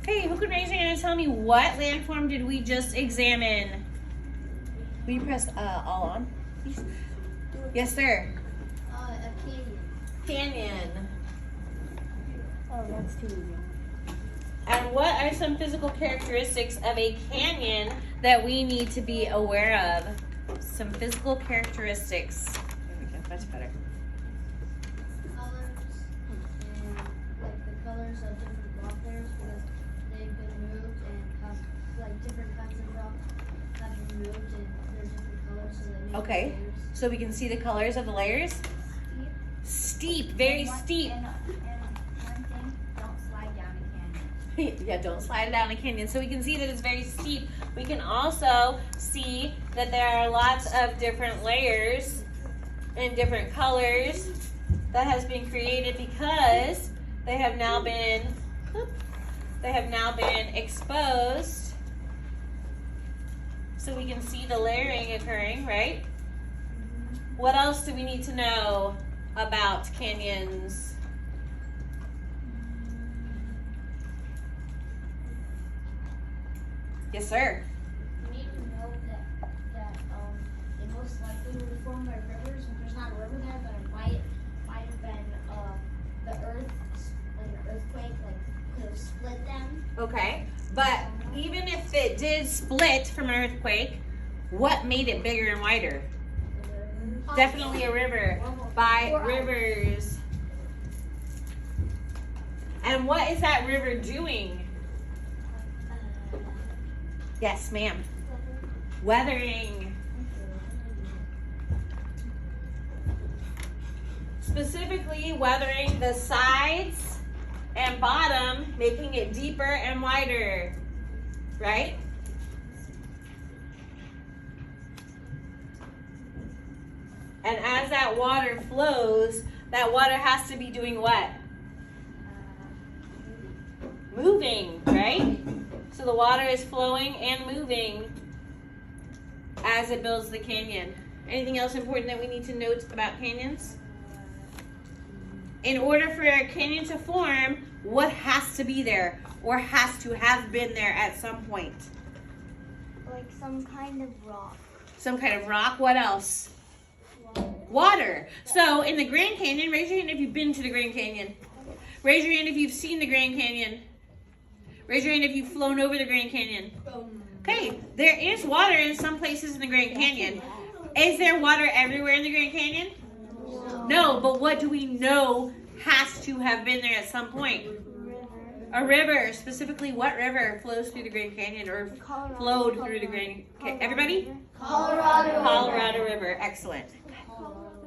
Okay, who can raise your hand and tell me what landform did we just examine? Will you press all on, please? Yes, sir. A canyon. Canyon. Oh, that's too easy. And what are some physical characteristics of a canyon that we need to be aware of? Some physical characteristics. That's better. Colors and like the colors of different rock layers because they've been moved and have like different kinds of rock have been moved and they're different colors so they make Okay, layers. so we can see the colors of the layers. Steep, very steep. And one thing, don't slide down a canyon. Yeah, don't slide down a canyon. So we can see that it's very steep. We can also see that there are lots of different layers and different colors that has been created because they have now been exposed. So we can see the layering occurring, right? What else do we need to know about canyons? Yes, sir. We need to know that they most likely will be formed by rivers. If there's not a river there, then it might have been the earth, like an earthquake, like could have split them. Okay, but even if it did split from an earthquake, what made it bigger and wider? Definitely a river. By rivers. And what is that river doing? Yes, ma'am. Weathering. Specifically weathering the sides and bottom, making it deeper and wider. Right? And as that water flows, that water has to be doing what? Moving, right? So the water is flowing and moving as it builds the canyon. Anything else important that we need to note about canyons? In order for a canyon to form, what has to be there or has to have been there at some point? Like some kind of rock. Some kind of rock. What else? Water. So in the Grand Canyon, raise your hand if you've been to the Grand Canyon. Raise your hand if you've seen the Grand Canyon. Raise your hand if you've flown over the Grand Canyon. Okay, there is water in some places in the Grand Canyon. Is there water everywhere in the Grand Canyon? No, but what do we know has to have been there at some point? A river. Specifically, what river flows through the Grand Canyon or flowed through the Grand Canyon? Everybody? Colorado. Colorado River. Excellent.